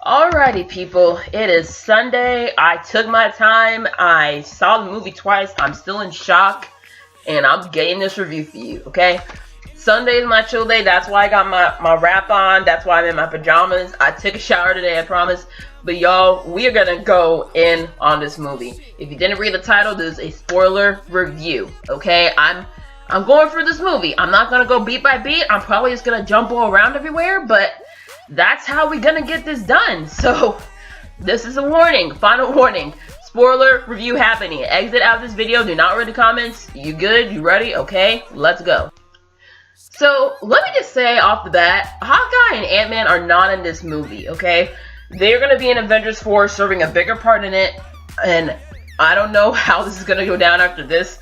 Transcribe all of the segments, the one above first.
Alrighty, people, it is Sunday. I took my time. I saw the movie twice. I'm still in shock, and I'm getting this review for you, okay? Sunday is my chill day. That's why I got my wrap on. That's why I'm in my pajamas. I took a shower today, I promise. But y'all, we are gonna go in on this movie. If you didn't read the title, this is a spoiler review, okay? I'm going for this movie. I'm not gonna go beat by beat. I'm probably just gonna jump all around everywhere, but that's how we're gonna get this done. So this is a warning, final warning. Spoiler review happening. Exit out of this video. Do not read the comments. You good? You ready? Okay, let's go. So let me just say off the bat, Hawkeye and Ant-Man are not in this movie, okay? They're gonna be in Avengers 4, serving a bigger part in it, and I don't know how this is gonna go down after this,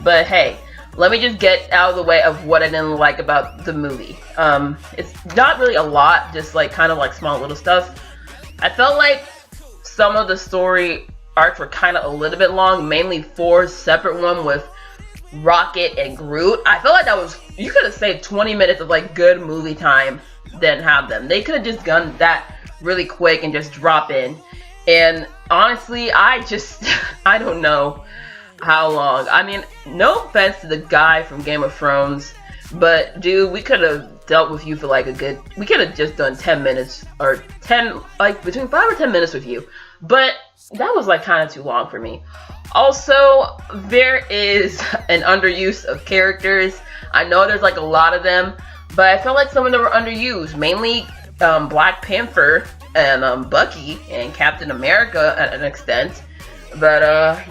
but hey, let me just get out of the way of what I didn't like about the movie. It's not really a lot, just like kind of like small little stuff. I felt like some of the story arcs were kind of a little bit long, mainly 4 separate one with Rocket and Groot. I felt like that was, you could have saved 20 minutes of like good movie time than have them. They could have just done that really quick and just drop in. And honestly, I don't know how long. I mean, no offense to the guy from Game of Thrones, but dude, we could have dealt with you for like we could have just done 10 minutes or 10, like between 5 or 10 minutes with you, but that was like kind of too long for me. Also, there is an underuse of characters. I know there's like a lot of them, but I felt like some of them were underused, mainly Black Panther and Bucky and Captain America at an extent. But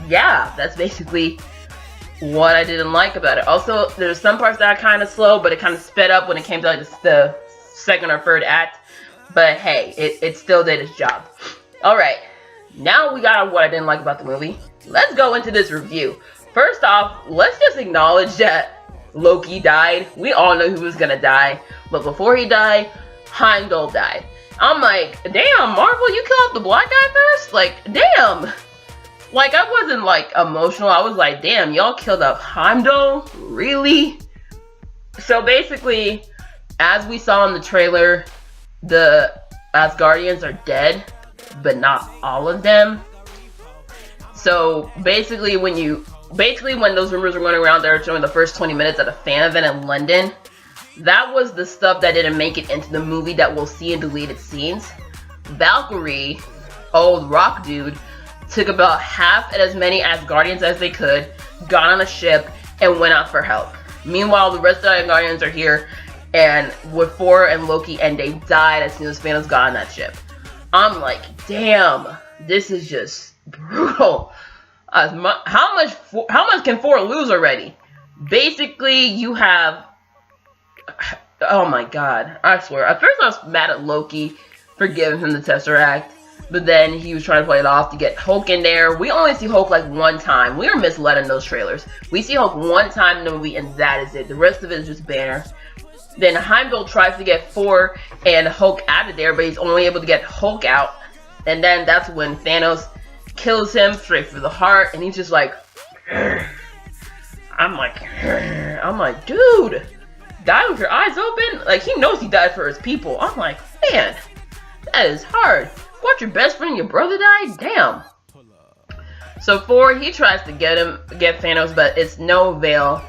yeah, that's basically what I didn't like about it. Also, there's some parts that are kind of slow, but it kind of sped up when it came to like the second or third act. But hey, it still did its job. Alright, now we got what I didn't like about the movie. Let's go into this review. First off, let's just acknowledge that Loki died. We all knew he was gonna die, but before he died, Heimdall died. I'm like, damn, Marvel, you killed off the black guy first? Like, damn. Like, I wasn't, like, emotional. I was like, damn, y'all killed off Heimdall? Really? So, basically, as we saw in the trailer, the Asgardians are dead, but not all of them. So, basically, when those rumors were going around, they were showing the first 20 minutes at a fan event in London. That was the stuff that didn't make it into the movie that we'll see in deleted scenes. Valkyrie, old rock dude, took about half and as many Asgardians as they could, got on a ship, and went out for help. Meanwhile, the rest of the Asgardians are here, and with Thor and Loki, and they died as soon as Thanos got on that ship. I'm like, damn, this is just brutal. How much can Thor lose already? Basically, you have, oh my god, I swear. At first I was mad at Loki for giving him the Tesseract, but then he was trying to play it off to get Hulk in there. We only see Hulk like one time. We were misled in those trailers. We see Hulk one time in the movie, and that is it. The rest of it is just Banner. Then Heimdall tries to get Thor and Hulk out of there, but he's only able to get Hulk out. And then that's when Thanos kills him straight through the heart, and he's just like, I'm like, dude, die with your eyes open? Like, he knows he died for his people. I'm like, man, that is hard. What, your best friend and your brother died? Damn. So Thor, he tries to get Thanos, but it's no avail.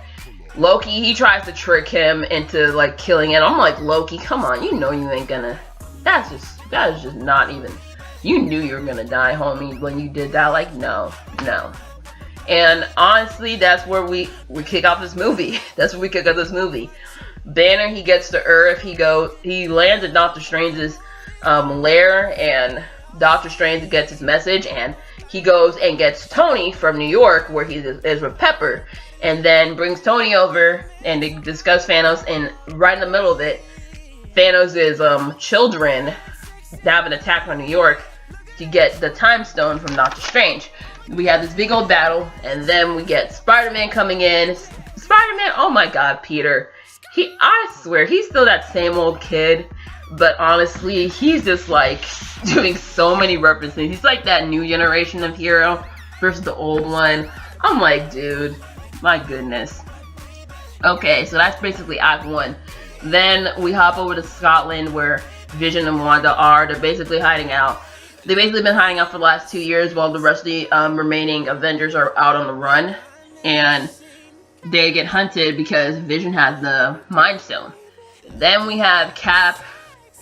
Loki, he tries to trick him into like killing it. I'm like, Loki, come on, you know you ain't gonna. That is just not even. You knew you were gonna die, homie, when you did that. Like, no. And honestly, that's where we kick off this movie. That's where we kick off this movie. Banner, he gets to Earth. He lands at Doctor Strange's lair, and Doctor Strange gets his message, and he goes and gets Tony from New York, where he is with Pepper, and then brings Tony over, and they discuss Thanos, and right in the middle of it, Thanos' children have an attack on New York to get the Time Stone from Doctor Strange. We have this big old battle, and then we get Spider-Man coming in. Spider-Man, oh my god, Peter. I swear, he's still that same old kid, but honestly, he's just like doing so many references. He's like that new generation of hero versus the old one. I'm like, dude, my goodness. Okay, so that's basically Act 1. Then we hop over to Scotland, where Vision and Wanda are. They're basically hiding out. They've basically been hiding out for the last 2 years while the rest of the remaining Avengers are out on the run. And they get hunted because Vision has the Mind Stone. Then we have Cap,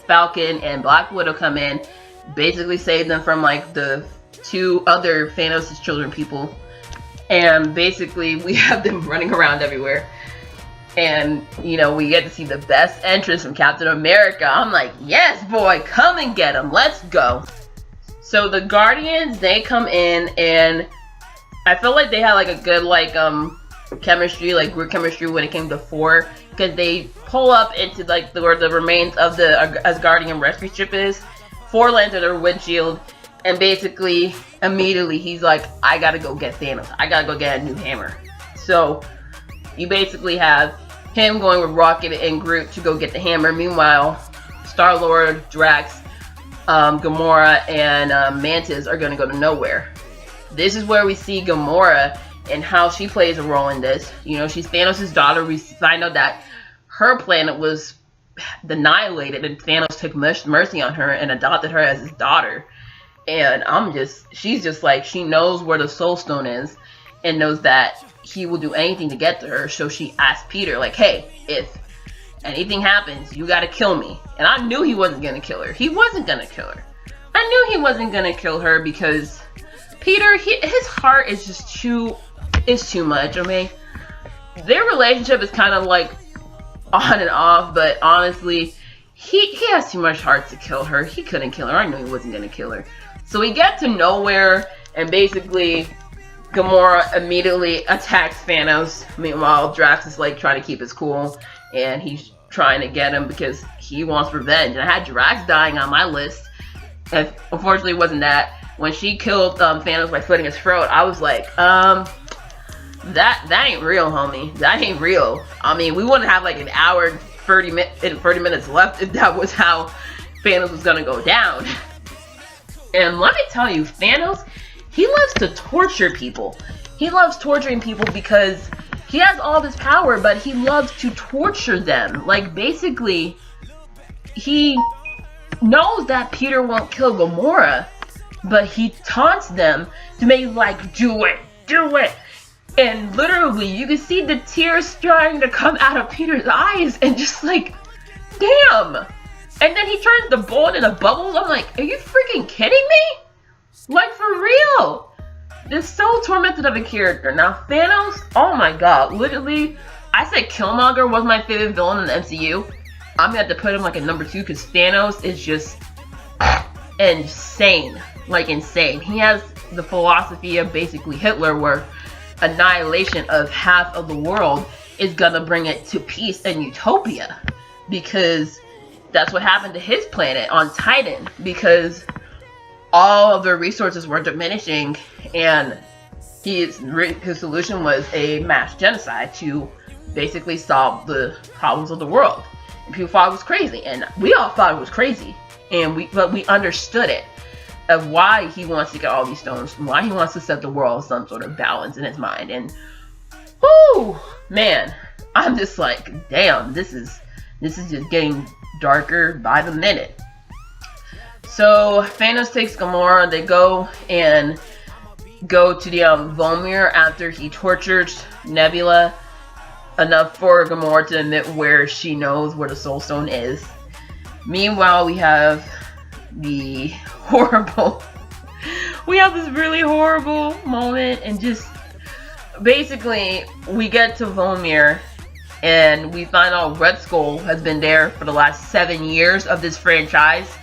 Falcon, and Black Widow come in, basically save them from like the 2 other Thanos' children people. And basically we have them running around everywhere. And, you know, we get to see the best entrance from Captain America. I'm like, yes, boy, come and get him. Let's go. So the Guardians, they come in, and I feel like they had like a good like chemistry, like group chemistry when it came to 4, because they pull up into like where the remains of the Asgardian rescue ship is. 4 lands at their windshield, and basically immediately he's like, I gotta go get Thanos. I gotta go get a new hammer. So you basically have him going with Rocket and Groot to go get the hammer. Meanwhile, Star-Lord, Drax, Gamora, and Mantis are going to go to nowhere. This is where we see Gamora and how she plays a role in this. You know, she's Thanos' daughter. We find out that her planet was annihilated, and Thanos took mercy on her and adopted her as his daughter. And she's just like, she knows where the Soul Stone is and knows that he will do anything to get to her. So she asked Peter, like, hey, if anything happens, you gotta kill me. And I knew he wasn't gonna kill her. He wasn't gonna kill her. I knew he wasn't gonna kill her because Peter, his heart is just too much. I mean, their relationship is kind of like on and off, but honestly, he has too much heart to kill her. He couldn't kill her. I knew he wasn't gonna kill her. So we get to nowhere, and basically Gamora immediately attacks Thanos. Meanwhile, Drax is like trying to keep his cool, and he's trying to get him because he wants revenge. And I had Drax dying on my list. And unfortunately, it wasn't that. When she killed Thanos by slitting his throat, I was like, that ain't real, homie. That ain't real. I mean, we wouldn't have like an hour and 30 minutes left if that was how Thanos was gonna go down. And let me tell you, Thanos, he loves to torture people. He loves torturing people because he has all this power, but he loves to torture them. Like, basically, he knows that Peter won't kill Gamora, but he taunts them to make like, do it. And literally, you can see the tears starting to come out of Peter's eyes, and just like, damn. And then he turns the bullet into bubbles. I'm like, are you freaking kidding me? Like, for real. This so tormented of a character. Now, Thanos, oh my god, literally, I said Killmonger was my favorite villain in the MCU. I'm gonna have to put him like at number 2 because Thanos is just insane. Like, insane. He has the philosophy of basically Hitler, where annihilation of half of the world is gonna bring it to peace and utopia. Because that's what happened to his planet on Titan. Because all of their resources were diminishing, and his solution was a mass genocide to basically solve the problems of the world. And people thought it was crazy, and we all thought it was crazy, but we understood it, of why he wants to get all these stones, and why he wants to set the world some sort of balance in his mind. And whoo, man, I'm just like, damn, this is just getting darker by the minute. So Thanos takes Gamora. They go to the Vormir after he tortures Nebula enough for Gamora to admit where she knows where the Soul Stone is. Meanwhile, we have this really horrible moment, and just basically we get to Vormir, and we find out Red Skull has been there for the last 7 years of this franchise.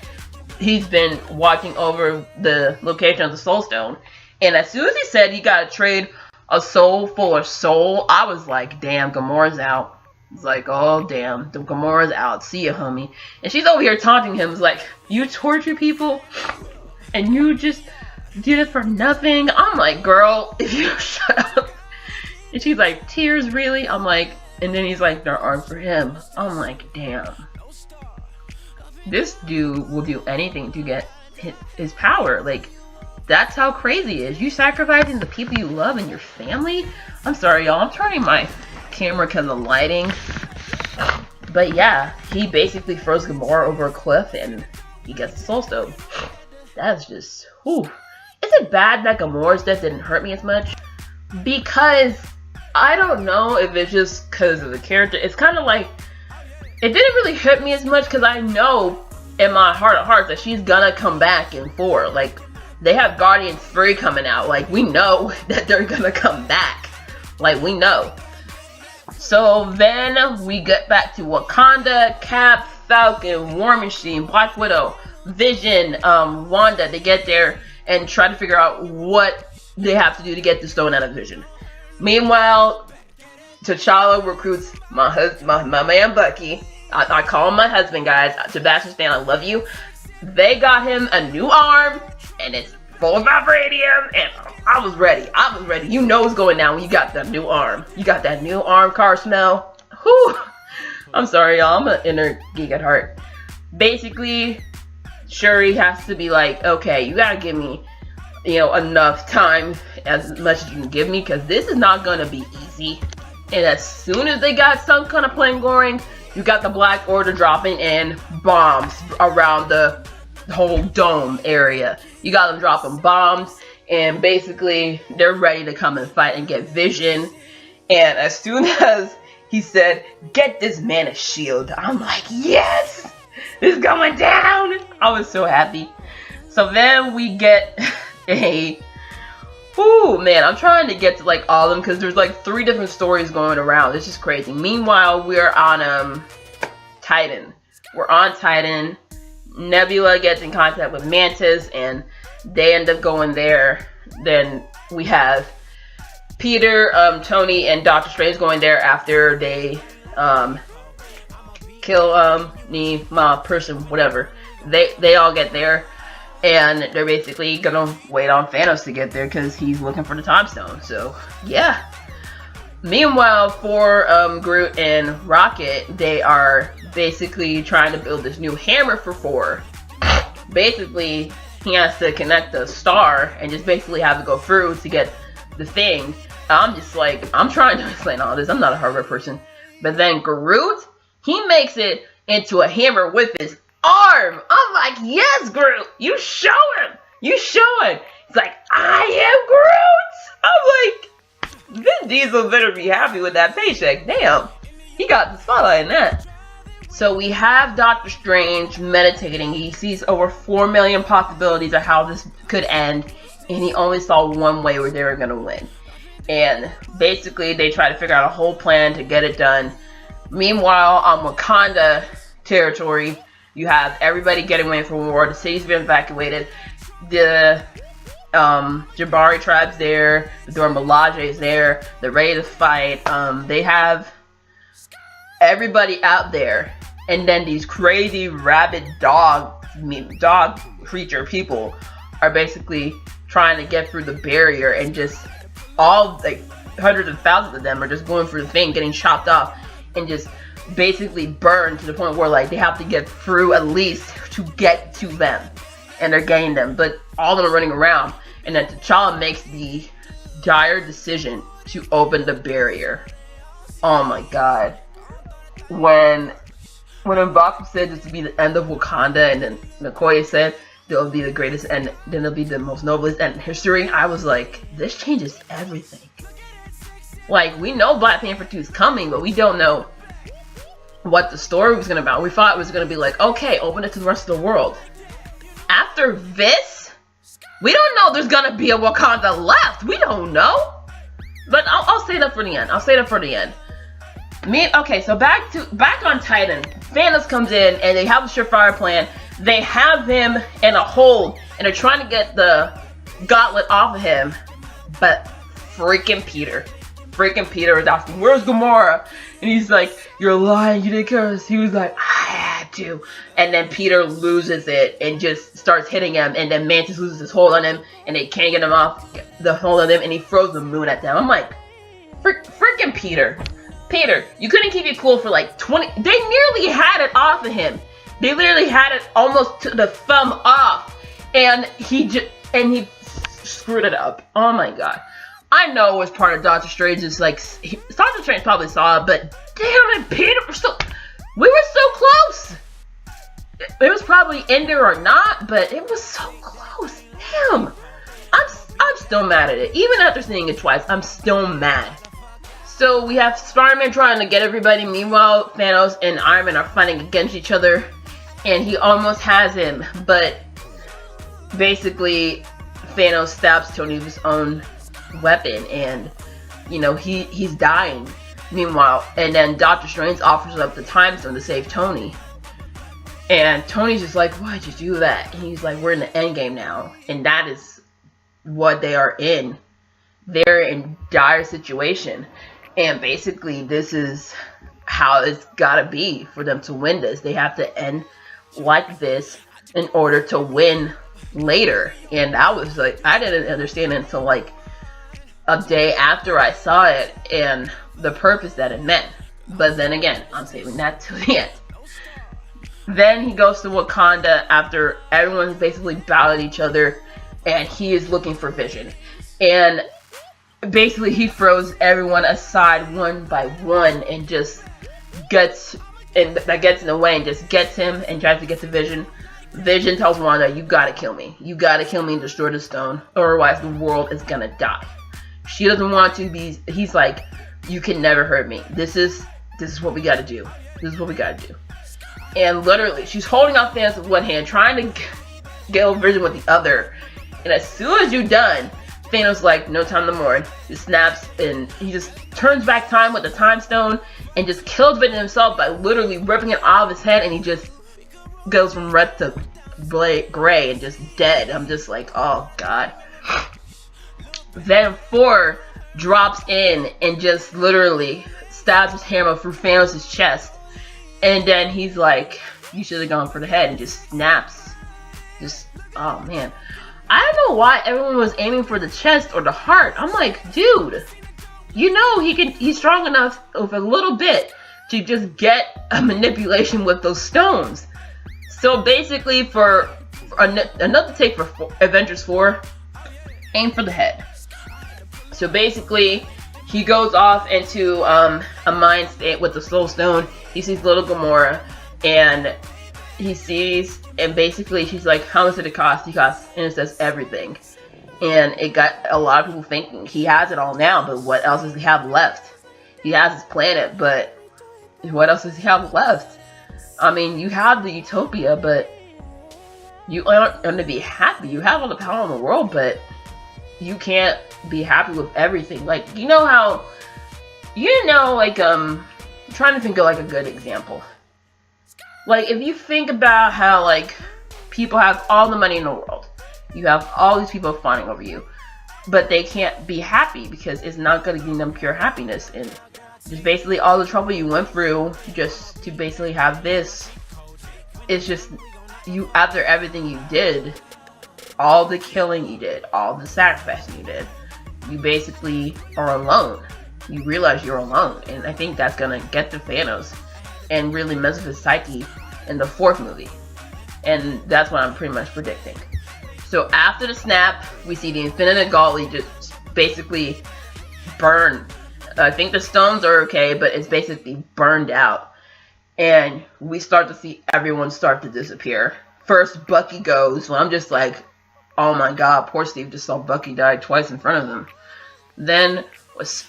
He's been watching over the location of the Soul Stone. And as soon as he said he gotta trade a soul for a soul, I was like, damn, Gamora's out. It's like, oh damn, the Gamora's out. See ya, homie. And she's over here taunting him. It's like, you torture people and you just did it for nothing. I'm like, girl, if you shut up. And she's like, tears, really? I'm like, and then he's like, there aren't for him. I'm like, damn. This dude will do anything to get his power. Like, that's how crazy it is. You sacrificing the people you love and your family? I'm sorry, y'all. I'm turning my camera because of lighting. But yeah, he basically throws Gamora over a cliff and he gets the Soul Stone. That's just, whew. Is it bad that Gamora's death didn't hurt me as much? Because I don't know if it's just because of the character. It's kind of like, it didn't really hurt me as much because I know in my heart of hearts that she's gonna come back in 4. Like, they have Guardians 3 coming out. Like, we know that they're gonna come back. Like, we know. So then we get back to Wakanda, Cap, Falcon, War Machine, Black Widow, Vision, Wanda. They get there and try to figure out what they have to do to get the stone out of Vision. Meanwhile, T'Challa recruits my man Bucky. I call him my husband, guys. Sebastian Stan, I love you. They got him a new arm, and it's full of vibranium, and I was ready. You know what's going down when you got that new arm. You got that new arm car smell. Whew. I'm sorry, y'all. I'm an inner geek at heart. Basically, Shuri has to be like, okay, you gotta give me, you know, enough time, as much as you can give me, because this is not gonna be easy. And as soon as they got some kind of plan going, you got the Black Order dropping in bombs around the whole dome area. You got them dropping bombs, and basically they're ready to come and fight and get Vision. And as soon as he said, get this man a shield, I'm like, yes! It's going down! I was so happy. So then we get a... Ooh, man, I'm trying to get to like all of them because there's like 3 different stories going around. It's just crazy. Meanwhile, we're on Titan. We're on Titan. Nebula gets in contact with Mantis and they end up going there. Then we have Peter, Tony, and Doctor Strange going there after they kill my person, whatever. They all get there. And they're basically gonna wait on Thanos to get there because he's looking for the Time Stone. So, yeah. Meanwhile, for Groot and Rocket, they are basically trying to build this new hammer for Thor. Basically, he has to connect the star and just basically have to go through to get the thing. I'm just like, I'm trying to explain all this. I'm not a hardware person. But then Groot, he makes it into a hammer with his arm. I'm like, yes, Groot, you show him. He's like, I am Groot. I'm like, Vin Diesel better be happy with that paycheck. Damn, he got the spotlight in that. So we have Doctor Strange meditating. He sees over 4 million possibilities of how this could end, and he only saw one way where they were gonna win. And basically, they try to figure out a whole plan to get it done. Meanwhile, on Wakanda territory, you have everybody getting away from war. The city's been evacuated. The Jabari tribe's there. The Dora Milaje is there. They're ready to fight. They have everybody out there. And then these crazy rabid dog creature people are basically trying to get through the barrier, and just all like hundreds of thousands of them are just going through the thing, getting chopped off, and just basically burned to the point where like they have to get through at least to get to them, and they're getting them, but all of them are running around. And then T'Challa makes the dire decision to open the barrier. Oh my god. When M'Baku said this would be the end of Wakanda, and then Okoye said it'll be the greatest end, then it'll be the most noblest end in history, I was like, this changes everything. Like, we know Black Panther 2 is coming, but we don't know what the story was gonna be about. We thought it was gonna be like, okay, open it to the rest of the world. After this, we don't know there's gonna be a Wakanda left. We don't know. But I'll say that for the end. Okay, so back on Titan, Thanos comes in and they have a surefire plan. They have him in a hold and they're trying to get the gauntlet off of him, but freaking Peter is asking, where's Gamora? And he's like, you're lying, you didn't kill us. He was like, I had to. And then Peter loses it and just starts hitting him, and then Mantis loses his hold on him and they can't get him off the hold on him, and he throws the moon at them. I'm like, freaking Peter, you couldn't keep it cool for like 20, they nearly had it off of him. They literally had it almost to the thumb off, and he screwed it up. Oh my god. I know it was part of Doctor Strange's, like, Doctor Strange probably saw it, but damn it, Peter, We were so close. It was probably in there or not, but it was so close. Damn. I'm still mad at it. Even after seeing it twice, I'm still mad. So we have Spider-Man trying to get everybody. Meanwhile, Thanos and Iron Man are fighting against each other. And he almost has him. But basically, Thanos stabs Tony with his own weapon. And, you know, he's dying. Meanwhile, and then Doctor Strange offers up the time stone to save Tony. And Tony's just like, why'd you do that? And he's like, we're in the endgame now. And that is what they are in. They're in dire situation. And basically, this is how it's gotta be for them to win this. They have to end like this in order to win later. And I was like, I didn't understand it until like a day after I saw it and the purpose that it meant. But then again, I'm saving that to the end. Then he goes to Wakanda after everyone's basically battled each other, and he is looking for Vision. And basically he throws everyone aside one by one and just gets in the way and just gets him and tries to get to Vision. Vision tells Wanda, you gotta kill me. You gotta kill me and destroy the stone, otherwise the world is gonna die. She doesn't want to be, he's like, you can never hurt me. This is what we gotta do. This is what we gotta do. And literally, she's holding out Thanos with one hand, trying to get over Vision with the other. And as soon as you're done, Thanos like, no time to mourn. He snaps and he just turns back time with the time stone and just kills Vision himself by literally ripping it out of his head, and he just goes from red to gray and just dead. I'm just like, oh god. Then Thor drops in and just literally stabs his hammer through Thanos' chest. And then he's like, you should have gone for the head, and just snaps. Just, oh man. I don't know why everyone was aiming for the chest or the heart. I'm like, dude, you know he's strong enough with a little bit to just get a manipulation with those stones. So basically for another take for Avengers 4, aim for the head. So basically, he goes off into a mind state with the Soul Stone. He sees little Gamora, and he sees, and basically she's like, how much did it cost? He costs, and it says everything. And it got a lot of people thinking he has it all now, but what else does he have left? He has his planet, but what else does he have left? I mean, you have the Utopia, but you aren't going to be happy. You have all the power in the world, but you can't be happy with everything. Like, you know how, like, I'm trying to think of like a good example. Like, if you think about how, like, people have all the money in the world, you have all these people fighting over you, but they can't be happy because it's not going to give them pure happiness. And just basically all the trouble you went through just to basically have this, it's just, you, after everything you did, all the killing you did, all the sacrificing you did, you basically are alone. You realize you're alone, and I think that's gonna get to Thanos and really mess with his psyche in the fourth movie. And that's what I'm pretty much predicting. So after the snap, we see the Infinite Gauntlet just basically burn. I think the stones are okay, but it's basically burned out. And we start to see everyone start to disappear. First, Bucky goes, so I'm just like, oh my god, poor Steve just saw Bucky die twice in front of him. Then,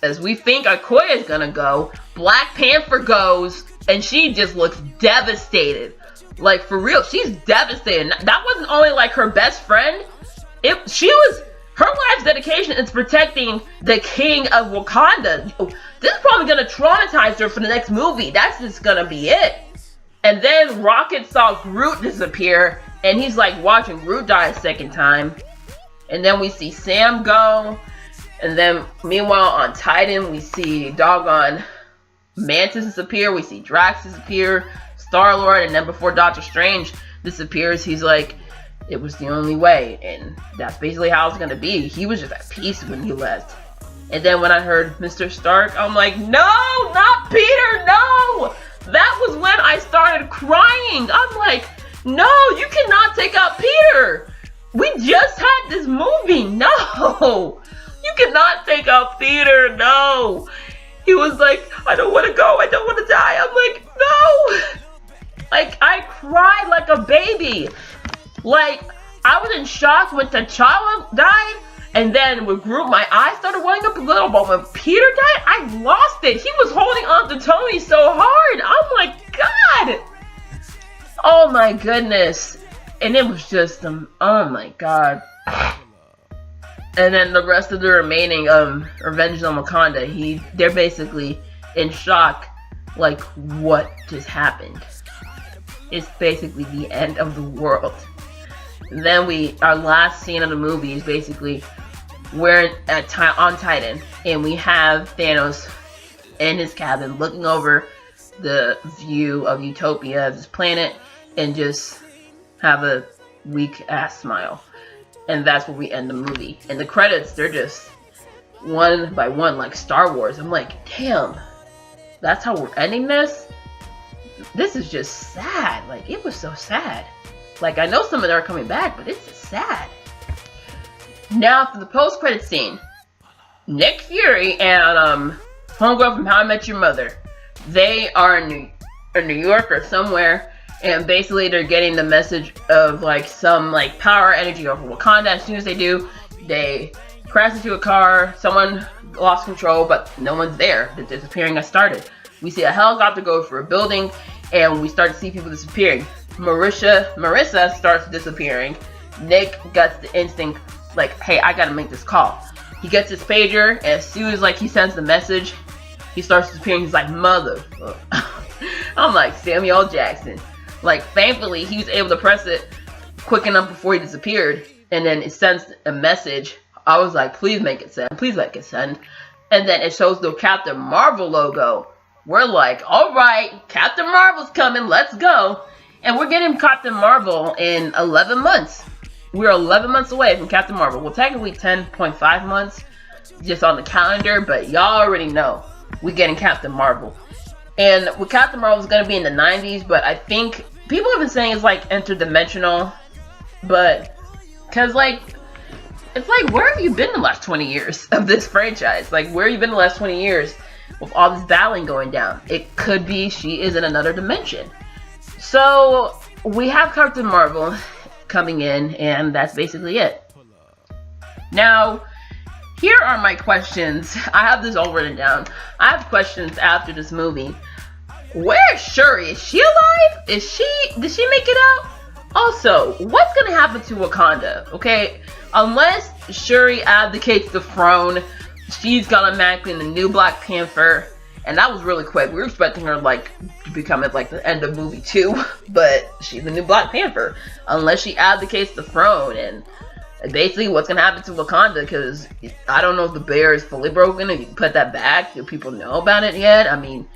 as we think Okoye is gonna go, Black Panther goes, and she just looks devastated. Like, for real, she's devastated. That wasn't only like her best friend. Her life's dedication is protecting the king of Wakanda. This is probably gonna traumatize her for the next movie. That's just gonna be it. And then Rocket saw Groot disappear, and he's like watching Groot die a second time. And then we see Sam go. And then meanwhile on Titan, we see doggone Mantis disappear. We see Drax disappear. Star-Lord. And then before Doctor Strange disappears, he's like, it was the only way. And that's basically how it's going to be. He was just at peace when he left. And then when I heard Mr. Stark, I'm like, no, not Peter, no! That was when I started crying. I'm like, no, you cannot take out Peter. We just had this movie. No, you cannot take out Peter. No. He was like, I don't want to go. I don't want to die. I'm like, no. cried like a baby. Like, I was in shock when T'Challa died, and then with Groot, my eyes started welling up a little, but when Peter died, I lost it. He was holding on to Tony so hard. I'm like, God! Oh my goodness. And it was just, oh my God. And then the rest of the remaining Avengers on Wakanda, they're basically in shock, like, what just happened? It's basically the end of the world. Then our last scene of the movie is basically we're on Titan, and we have Thanos in his cabin looking over the view of Utopia of this planet and just have a weak ass smile. And that's where we end the movie. And the credits, they're just one by one, like Star Wars. I'm like, damn, that's how we're ending this? This is just sad. Like, it was so sad. Like, I know some of them are coming back, but it's just sad. Now, for the post-credit scene, Nick Fury and homegirl from How I Met Your Mother, they are in New York or somewhere, and basically they're getting the message of like some like power energy over Wakanda. As soon as they do, they crash into a car, someone lost control, but no one's there. The disappearing has started. We see a helicopter go for a building, and we start to see people disappearing. Marissa starts disappearing. Nick gets the instinct, like, hey, I gotta make this call. He gets his pager, and as soon as like he sends the message, he starts disappearing. He's like, mother. I'm like, Samuel Jackson. Like, thankfully, he was able to press it quick enough before he disappeared, and then it sends a message. I was like, please make it send. Please make it send. And then it shows the Captain Marvel logo. We're like, alright, Captain Marvel's coming, let's go. And we're getting Captain Marvel in 11 months. We're 11 months away from Captain Marvel. Well, technically 10.5 months just on the calendar, but y'all already know we're getting Captain Marvel. And with Captain Marvel is going to be in the 90s, but I think people have been saying it's like interdimensional, but because like, it's like, where have you been the last 20 years of this franchise? Like, where have you been the last 20 years with all this battling going down? It could be she is in another dimension. So we have Captain Marvel coming in, and that's basically it. Now, here are my questions. I have this all written down. I have questions after this movie. Where's Shuri? Is she alive? Did she make it out? Also, what's gonna happen to Wakanda? Okay, unless Shuri abdicates the throne, she's gonna automatically in the new Black Panther. And that was really quick. We were expecting her like to become at like the end of movie 2, but she's the new Black Panther. Unless she abdicates the throne, and basically what's gonna happen to Wakanda, because I don't know if the bear is fully broken. If you put that back, do people know about it yet? I mean,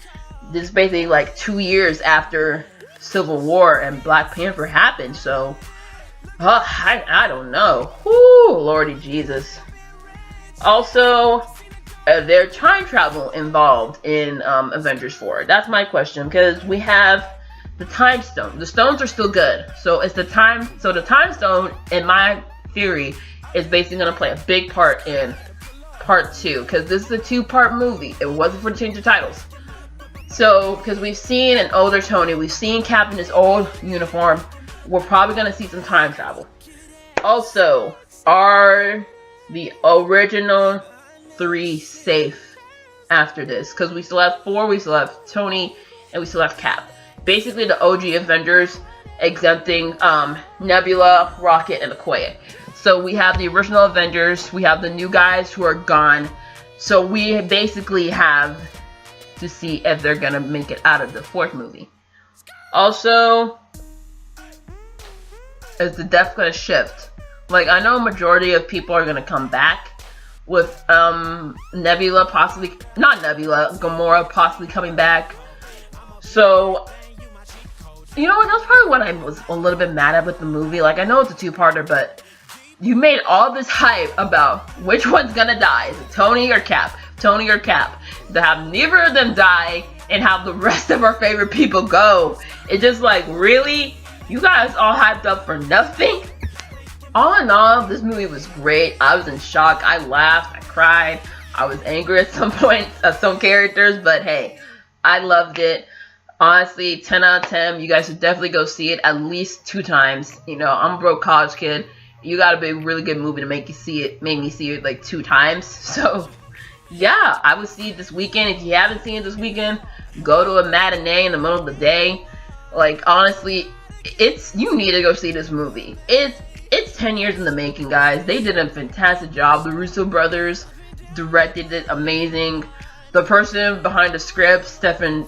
this is basically like 2 years after Civil War and Black Panther happened, so I don't know. Whoo, Lordy Jesus. Also, there's time travel involved in Avengers 4. That's my question, because we have the time stone. The stones are still good, so it's the time stone, in my theory, is basically going to play a big part in part 2, because this is a 2-part movie. It wasn't for the change of titles. So, because we've seen an older Tony, we've seen Cap in his old uniform, we're probably going to see some time travel. Also, are the original 3 safe after this? Because we still have 4, we still have Tony, and we still have Cap. Basically, the OG Avengers, exempting Nebula, Rocket, and Okoye. So we have the original Avengers, we have the new guys who are gone. So we basically have to see if they're gonna make it out of the 4th movie. Also, is the death gonna shift? Like, I know a majority of people are gonna come back with Nebula possibly, not Nebula, Gamora possibly coming back. So, you know what, that's probably what I was a little bit mad at with the movie. Like, I know it's a 2-parter, but you made all this hype about which one's gonna die. Is it Tony or Cap? Tony or Cap? To have neither of them die and have the rest of our favorite people go. It's just like, really? You guys all hyped up for nothing? All in all, this movie was great. I was in shock. I laughed. I cried. I was angry at some points at some characters, but hey, I loved it. Honestly, 10 out of 10. You guys should definitely go see it at least 2 times. You know, I'm a broke college kid. You gotta be a really good movie to make me see it like 2 times. So, yeah, I would see it this weekend. If you haven't seen it this weekend, go to a matinee in the middle of the day. Like, honestly, you need to go see this movie. It's 10 years in the making, guys. They did a fantastic job. The Russo brothers directed it amazing. The person behind the script, Stephen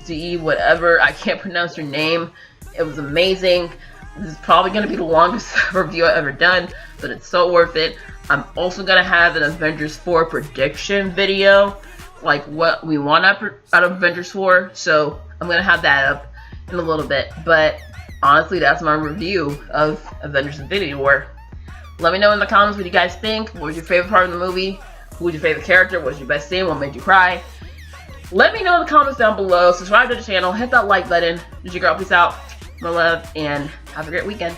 D, whatever, I can't pronounce your name. It was amazing. This is probably going to be the longest review I've ever done, but it's so worth it. I'm also going to have an Avengers 4 prediction video, like what we want out of Avengers 4, so I'm going to have that up in a little bit. But honestly, that's my review of Avengers Infinity War. Let me know in the comments what you guys think. What was your favorite part of the movie? Who was your favorite character? What was your best scene? What made you cry? Let me know in the comments down below. Subscribe to the channel. Hit that like button. This is your girl. Peace out. My love. And have a great weekend.